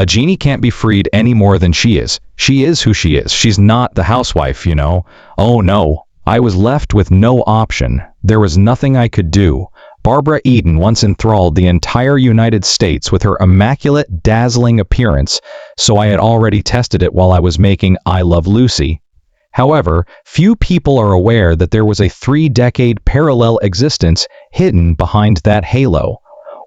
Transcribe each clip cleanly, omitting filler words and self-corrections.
A genie can't be freed any more than she is. She is who she is. She's not the housewife, you know. Oh no. I was left with no option. There was nothing I could do. Barbara Eden once enthralled the entire United States with her immaculate, dazzling appearance, so I had already tested it while I was making I Love Lucy. However, few people are aware that there was a 3-decade parallel existence hidden behind that halo.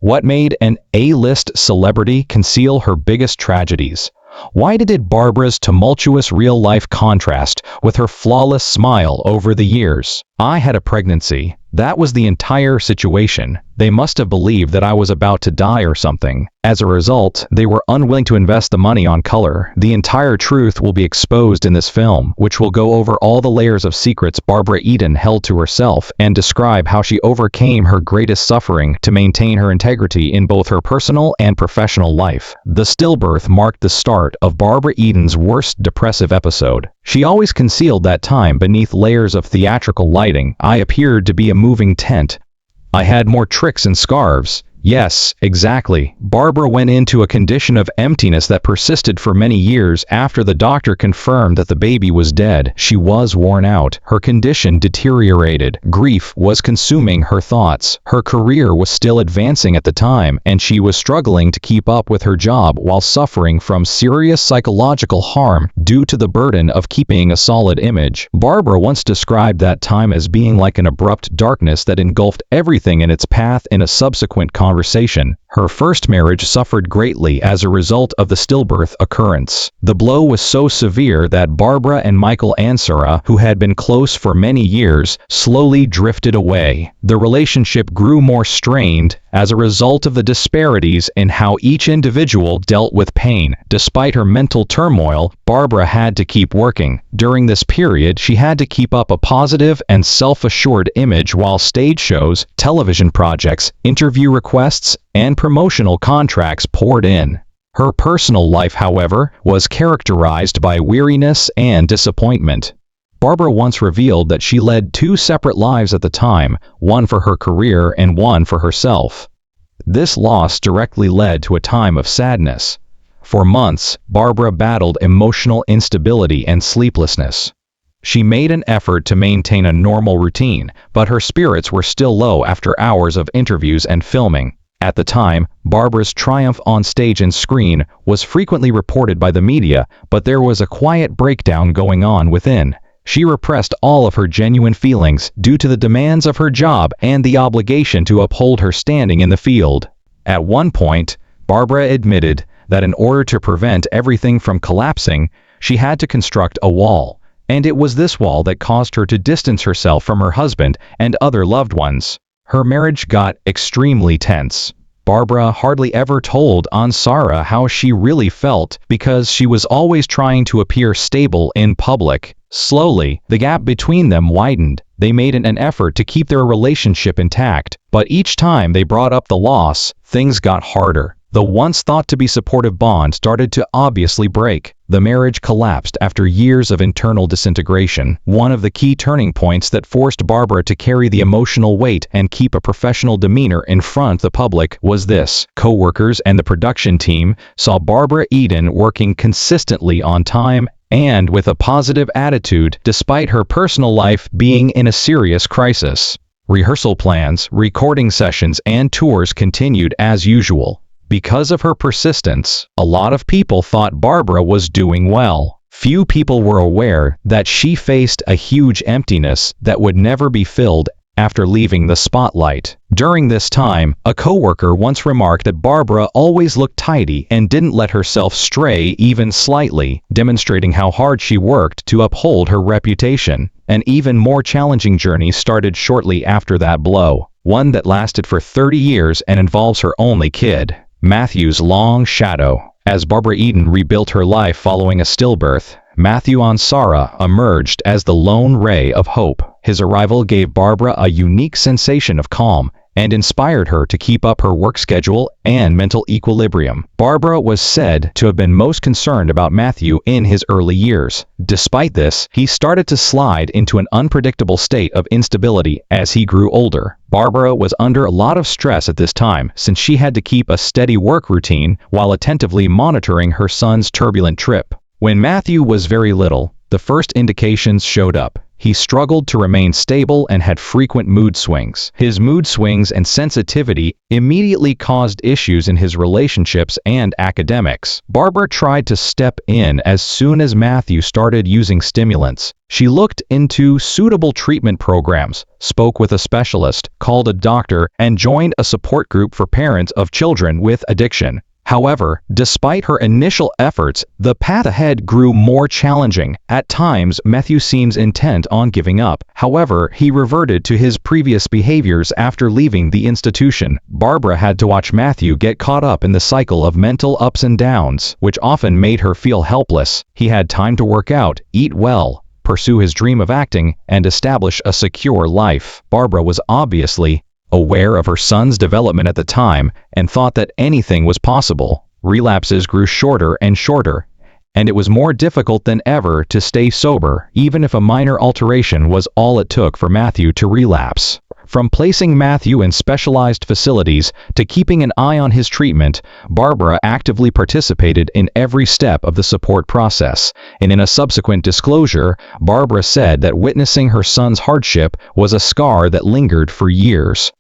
What made an A-list celebrity conceal her biggest tragedies? Why did Barbara's tumultuous real-life contrast with her flawless smile over the years? I had a pregnancy. That was the entire situation. They must have believed that I was about to die or something. As a result, they were unwilling to invest the money on color. The entire truth will be exposed in this film, which will go over all the layers of secrets Barbara Eden held to herself and describe how she overcame her greatest suffering to maintain her integrity in both her personal and professional life. The stillbirth marked the start of Barbara Eden's worst depressive episode. She always concealed that time beneath layers of theatrical lighting. I appeared to be a moving tent. I had more tricks and scarves. Yes, exactly. Barbara went into a condition of emptiness that persisted for many years after the doctor confirmed that the baby was dead. She was worn out. Her condition deteriorated. Grief was consuming her thoughts. Her career was still advancing at the time, and she was struggling to keep up with her job while suffering from serious psychological harm due to the burden of keeping a solid image. Barbara once described that time as being like an abrupt darkness that engulfed everything in its path in a subsequent conversation. Her first marriage suffered greatly as a result of the stillbirth occurrence. The blow was so severe that Barbara and Michael Ansara, who had been close for many years, slowly drifted away. The relationship grew more strained as a result of the disparities in how each individual dealt with pain. Despite her mental turmoil, Barbara had to keep working. During this period, she had to keep up a positive and self-assured image while stage shows, television projects, interview requests, and promotional contracts poured in. Her personal life, however, was characterized by weariness and disappointment. Barbara once revealed that she led 2 separate lives at the time, one for her career and one for herself. This loss directly led to a time of sadness. For months, Barbara battled emotional instability and sleeplessness. She made an effort to maintain a normal routine, but her spirits were still low after hours of interviews and filming. At the time, Barbara's triumph on stage and screen was frequently reported by the media, but there was a quiet breakdown going on within. She repressed all of her genuine feelings due to the demands of her job and the obligation to uphold her standing in the field. At one point, Barbara admitted that in order to prevent everything from collapsing, she had to construct a wall, and it was this wall that caused her to distance herself from her husband and other loved ones. Her marriage got extremely tense. Barbara hardly ever told Ansara how she really felt because she was always trying to appear stable in public. Slowly, the gap between them widened. They made an effort to keep their relationship intact, but each time they brought up the loss, things got harder. The once thought to be supportive bond started to obviously break. The marriage collapsed after years of internal disintegration. One of the key turning points that forced Barbara to carry the emotional weight and keep a professional demeanor in front of the public was this. Co-workers and the production team saw Barbara Eden working consistently on time and with a positive attitude despite her personal life being in a serious crisis. Rehearsal plans, recording sessions, and tours continued as usual. Because of her persistence, a lot of people thought Barbara was doing well. Few people were aware that she faced a huge emptiness that would never be filled after leaving the spotlight. During this time, a coworker once remarked that Barbara always looked tidy and didn't let herself stray even slightly, demonstrating how hard she worked to uphold her reputation. An even more challenging journey started shortly after that blow, one that lasted for 30 years and involves her only kid, Matthew's long shadow. As Barbara Eden rebuilt her life following a stillbirth, Matthew Ansara emerged as the lone ray of hope. His arrival gave Barbara a unique sensation of calm and inspired her to keep up her work schedule and mental equilibrium. Barbara was said to have been most concerned about Matthew in his early years. Despite this, he started to slide into an unpredictable state of instability as he grew older. Barbara was under a lot of stress at this time since she had to keep a steady work routine while attentively monitoring her son's turbulent trip. When Matthew was very little, the first indications showed up. He struggled to remain stable and had frequent mood swings. His mood swings and sensitivity immediately caused issues in his relationships and academics. Barbara tried to step in as soon as Matthew started using stimulants. She looked into suitable treatment programs, spoke with a specialist, called a doctor, and joined a support group for parents of children with addiction. However, despite her initial efforts, the path ahead grew more challenging. At times, Matthew seems intent on giving up. However, he reverted to his previous behaviors after leaving the institution. Barbara had to watch Matthew get caught up in the cycle of mental ups and downs, which often made her feel helpless. He had time to work out, eat well, pursue his dream of acting, and establish a secure life. Barbara was obviously aware of her son's development at the time and thought that anything was possible. Relapses grew shorter and shorter, and it was more difficult than ever to stay sober, even if a minor alteration was all it took for Matthew to relapse. From placing Matthew in specialized facilities to keeping an eye on his treatment, Barbara actively participated in every step of the support process, and in a subsequent disclosure, Barbara said that witnessing her son's hardship was a scar that lingered for years.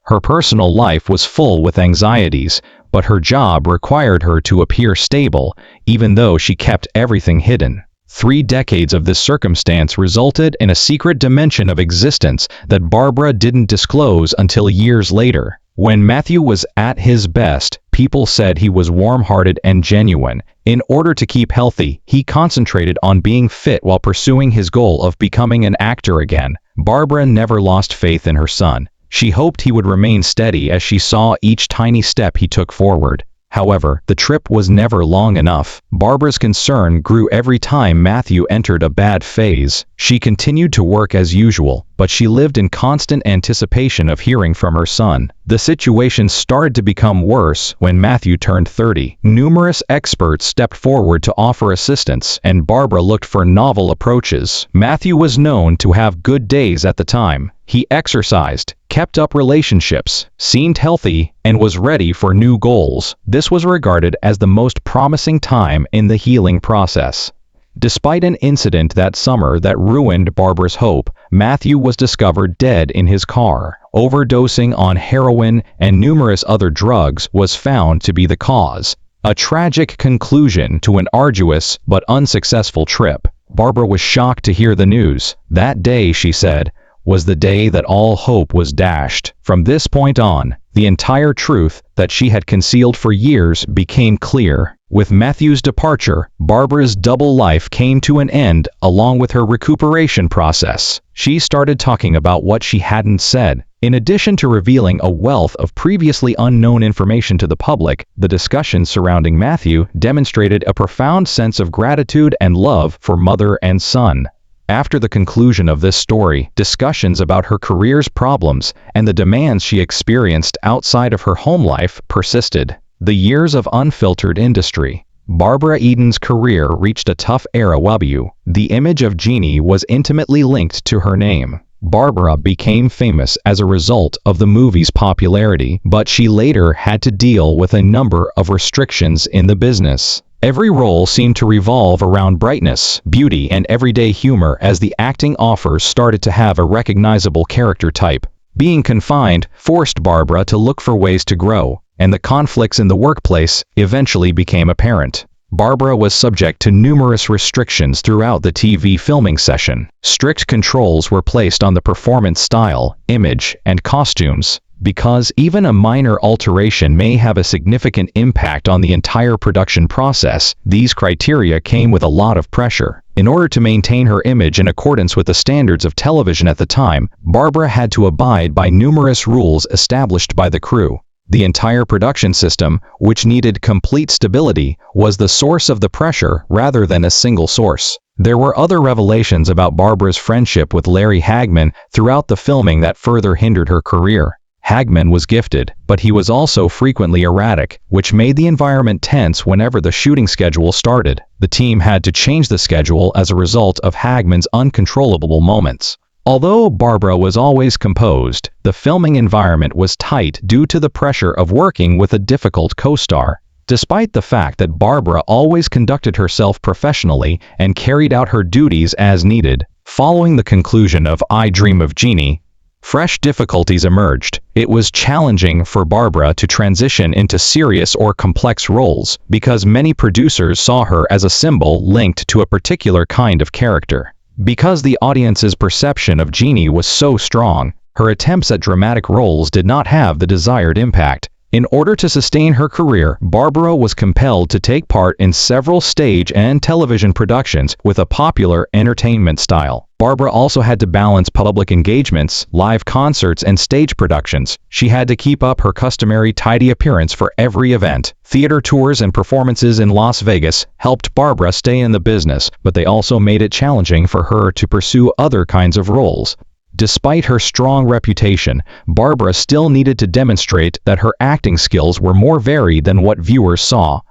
Her personal life was full with anxieties, but her job required her to appear stable, even though she kept everything hidden. 3 decades of this circumstance resulted in a secret dimension of existence that Barbara didn't disclose until years later. When Matthew was at his best, people said he was warm-hearted and genuine. In order to keep healthy, he concentrated on being fit while pursuing his goal of becoming an actor again. Barbara never lost faith in her son. She hoped he would remain steady as she saw each tiny step he took forward. However, the trip was never long enough. Barbara's concern grew every time Matthew entered a bad phase. She continued to work as usual, but she lived in constant anticipation of hearing from her son. The situation started to become worse when Matthew turned 30. Numerous experts stepped forward to offer assistance, and Barbara looked for novel approaches. Matthew was known to have good days at the time. He exercised, kept up relationships, seemed healthy, and was ready for new goals. This was regarded as the most promising time in the healing process. Despite an incident that summer that ruined Barbara's hope, Matthew was discovered dead in his car. Overdosing on heroin and numerous other drugs was found to be the cause. A tragic conclusion to an arduous but unsuccessful trip. Barbara was shocked to hear the news. That day, she said, was the day that all hope was dashed. From this point on, the entire truth that she had concealed for years became clear. With Matthew's departure, Barbara's double life came to an end along with her recuperation process. She started talking about what she hadn't said. In addition to revealing a wealth of previously unknown information to the public, the discussions surrounding Matthew demonstrated a profound sense of gratitude and love for mother and son. After the conclusion of this story, discussions about her career's problems and the demands she experienced outside of her home life persisted. The years of unfiltered industry. Barbara Eden's career reached a tough era. The image of Jeannie was intimately linked to her name. Barbara became famous as a result of the movie's popularity, but she later had to deal with a number of restrictions in the business. Every role seemed to revolve around brightness, beauty, and everyday humor as the acting offers started to have a recognizable character type. Being confined forced Barbara to look for ways to grow, and the conflicts in the workplace eventually became apparent. Barbara was subject to numerous restrictions throughout the TV filming session. Strict controls were placed on the performance style, image, and costumes, because even a minor alteration may have a significant impact on the entire production process. These criteria came with a lot of pressure. In order to maintain her image in accordance with the standards of television at the time, Barbara had to abide by numerous rules established by the crew. The entire production system, which needed complete stability, was the source of the pressure rather than a single source. There were other revelations about Barbara's friendship with Larry Hagman throughout the filming that further hindered her career. Hagman was gifted, but he was also frequently erratic, which made the environment tense whenever the shooting schedule started. The team had to change the schedule as a result of Hagman's uncontrollable moments. Although Barbara was always composed, the filming environment was tight due to the pressure of working with a difficult co-star. Despite the fact that Barbara always conducted herself professionally and carried out her duties as needed, following the conclusion of I Dream of Jeannie, fresh difficulties emerged. It was challenging for Barbara to transition into serious or complex roles because many producers saw her as a symbol linked to a particular kind of character. Because the audience's perception of Jeannie was so strong, her attempts at dramatic roles did not have the desired impact. In order to sustain her career, Barbara was compelled to take part in several stage and television productions with a popular entertainment style. Barbara also had to balance public engagements, live concerts, and stage productions. She had to keep up her customary tidy appearance for every event. Theater tours and performances in Las Vegas helped Barbara stay in the business, but they also made it challenging for her to pursue other kinds of roles. Despite her strong reputation, Barbara still needed to demonstrate that her acting skills were more varied than what viewers saw.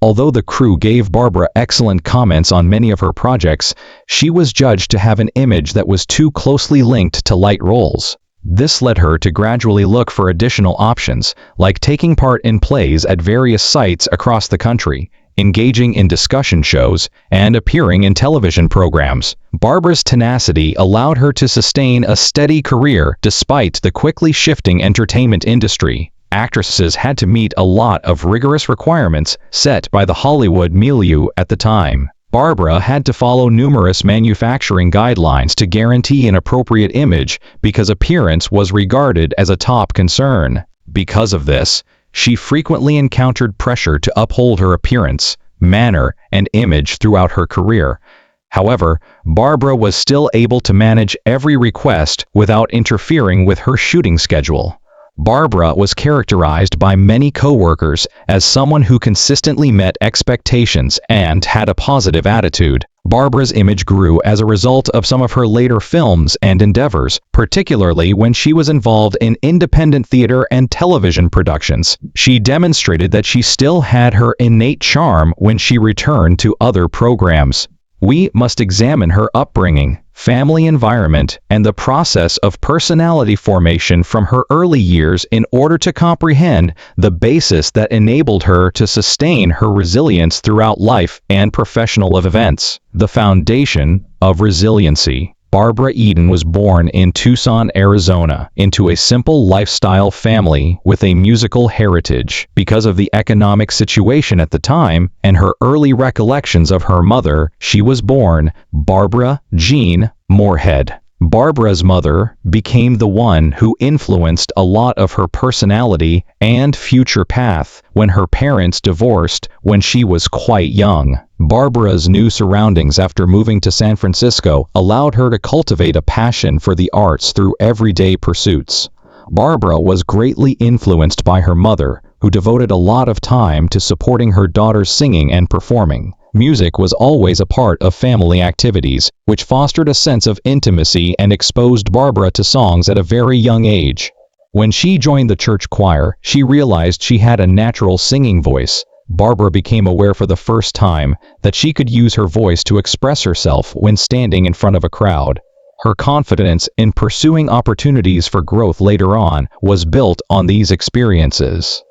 Although the crew gave Barbara excellent comments on many of her projects, she was judged to have an image that was too closely linked to light roles. This led her to gradually look for additional options, like taking part in plays at various sites across the country, engaging in discussion shows, and appearing in television programs. Barbara's tenacity allowed her to sustain a steady career despite the quickly shifting entertainment industry. Actresses had to meet a lot of rigorous requirements set by the Hollywood milieu at the time. Barbara had to follow numerous manufacturing guidelines to guarantee an appropriate image because appearance was regarded as a top concern. Because of this, she frequently encountered pressure to uphold her appearance, manner, and image throughout her career. However, Barbara was still able to manage every request without interfering with her shooting schedule. Barbara was characterized by many co-workers as someone who consistently met expectations and had a positive attitude. Barbara's image grew as a result of some of her later films and endeavors, particularly when she was involved in independent theater and television productions. She demonstrated that she still had her innate charm when she returned to other programs. We must examine her upbringing, family environment, and the process of personality formation from her early years in order to comprehend the basis that enabled her to sustain her resilience throughout life and professional events. The foundation of resiliency. Barbara Eden was born in Tucson, Arizona, into a simple lifestyle family with a musical heritage. Because of the economic situation at the time and her early recollections of her mother, she was born Barbara Jean Moorhead. Barbara's mother became the one who influenced a lot of her personality and future path when her parents divorced when she was quite young. Barbara's new surroundings after moving to San Francisco allowed her to cultivate a passion for the arts through everyday pursuits. Barbara was greatly influenced by her mother, who devoted a lot of time to supporting her daughter's singing and performing. Music was always a part of family activities, which fostered a sense of intimacy and exposed Barbara to songs at a very young age. When she joined the church choir, she realized she had a natural singing voice. Barbara became aware for the first time that she could use her voice to express herself when standing in front of a crowd. Her confidence in pursuing opportunities for growth later on was built on these experiences.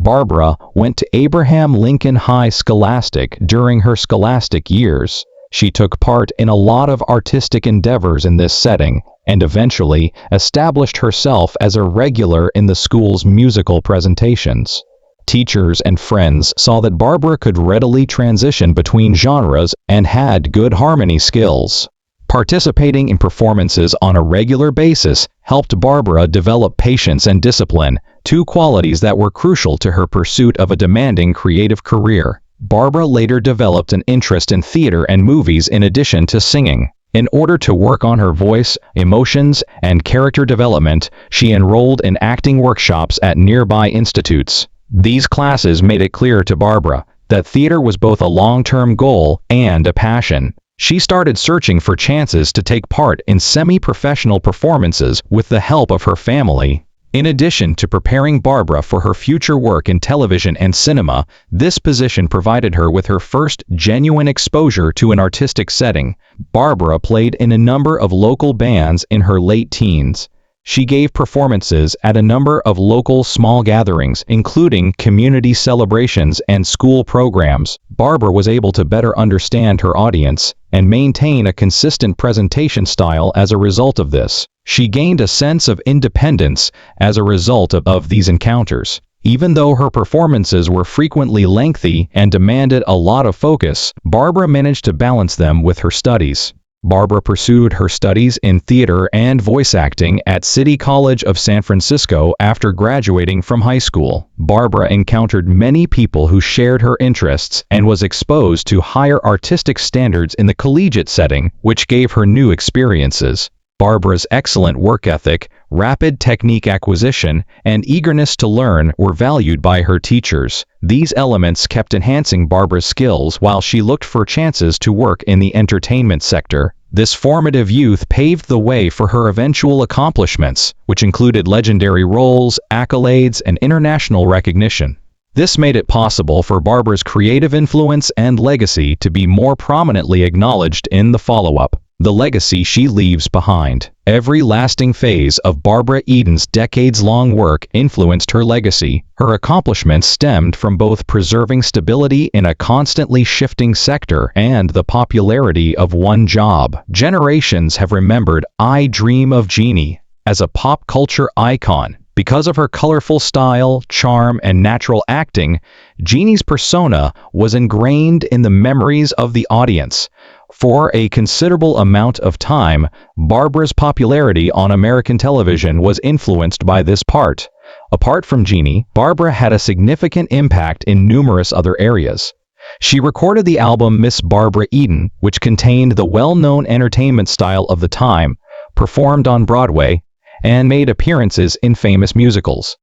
Barbara went to Abraham Lincoln High Scholastic during her scholastic years. She took part in a lot of artistic endeavors in this setting, and eventually established herself as a regular in the school's musical presentations. Teachers and friends saw that Barbara could readily transition between genres and had good harmony skills. Participating in performances on a regular basis helped Barbara develop patience and discipline, two qualities that were crucial to her pursuit of a demanding creative career. Barbara later developed an interest in theater and movies in addition to singing. In order to work on her voice, emotions, and character development, she enrolled in acting workshops at nearby institutes. These classes made it clear to Barbara that theater was both a long-term goal and a passion. She started searching for chances to take part in semi-professional performances with the help of her family. In addition to preparing Barbara for her future work in television and cinema, this position provided her with her first genuine exposure to an artistic setting. Barbara played in a number of local bands in her late teens. She gave performances at a number of local small gatherings, including community celebrations and school programs. Barbara was able to better understand her audience and maintain a consistent presentation style as a result of this. She gained a sense of independence as a result of these encounters. Even though her performances were frequently lengthy and demanded a lot of focus, Barbara managed to balance them with her studies. Barbara pursued her studies in theater and voice acting at City College of San Francisco after graduating from high school. Barbara encountered many people who shared her interests and was exposed to higher artistic standards in the collegiate setting, which gave her new experiences. Barbara's excellent work ethic, rapid technique acquisition, and eagerness to learn were valued by her teachers. These elements kept enhancing Barbara's skills while she looked for chances to work in the entertainment sector. This formative youth paved the way for her eventual accomplishments, which included legendary roles, accolades, and international recognition. This made it possible for Barbara's creative influence and legacy to be more prominently acknowledged in the follow-up. The legacy she leaves behind. Every lasting phase of Barbara Eden's decades-long work influenced her legacy. Her accomplishments stemmed from both preserving stability in a constantly shifting sector and the popularity of one job. Generations have remembered I Dream of Jeannie as a pop culture icon. Because of her colorful style, charm, and natural acting, Jeannie's persona was ingrained in the memories of the audience. For a considerable amount of time, Barbara's popularity on American television was influenced by this part. Apart from Jeannie, Barbara had a significant impact in numerous other areas. She recorded the album Miss Barbara Eden, which contained the well-known entertainment style of the time, performed on Broadway, and made appearances in famous musicals.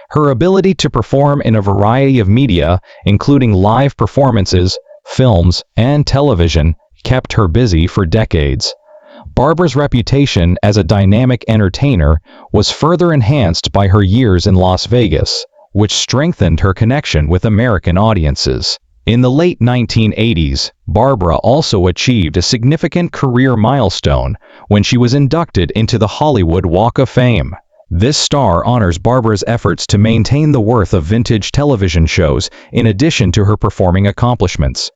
Her ability to perform in a variety of media, including live performances, films, and television, kept her busy for decades. Barbara's reputation as a dynamic entertainer was further enhanced by her years in Las Vegas, which strengthened her connection with American audiences. In the late 1980s, Barbara also achieved a significant career milestone when she was inducted into the Hollywood Walk of Fame. This star honors Barbara's efforts to maintain the worth of vintage television shows in addition to her performing accomplishments.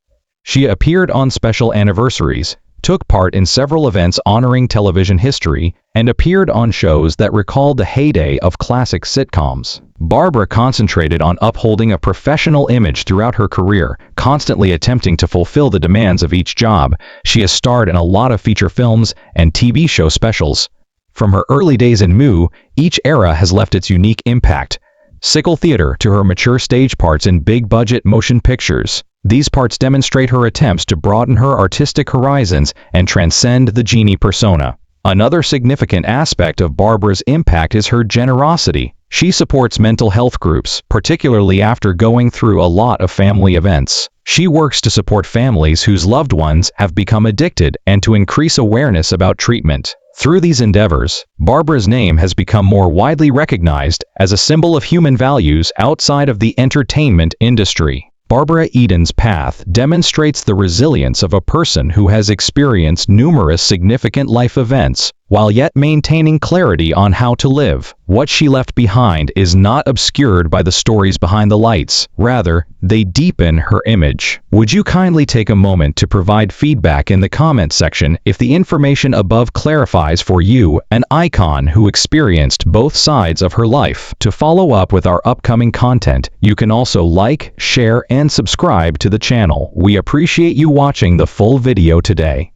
She appeared on special anniversaries, took part in several events honoring television history, and appeared on shows that recalled the heyday of classic sitcoms. Barbara concentrated on upholding a professional image throughout her career, constantly attempting to fulfill the demands of each job. She has starred in a lot of feature films and TV show specials. From her early days in Moo, each era has left its unique impact. Sickle theater to her mature stage parts in big-budget motion pictures. These parts demonstrate her attempts to broaden her artistic horizons and transcend the Jeannie persona. Another significant aspect of Barbara's impact is her generosity. She supports mental health groups, particularly after going through a lot of family events. She works to support families whose loved ones have become addicted and to increase awareness about treatment. Through these endeavors, Barbara's name has become more widely recognized as a symbol of human values outside of the entertainment industry. Barbara Eden's path demonstrates the resilience of a person who has experienced numerous significant life events, while yet maintaining clarity on how to live. What she left behind is not obscured by the stories behind the lights. Rather, they deepen her image. Would you kindly take a moment to provide feedback in the comment section if the information above clarifies for you, an icon who experienced both sides of her life? To follow up with our upcoming content, you can also like, share, and subscribe to the channel. We appreciate you watching the full video today.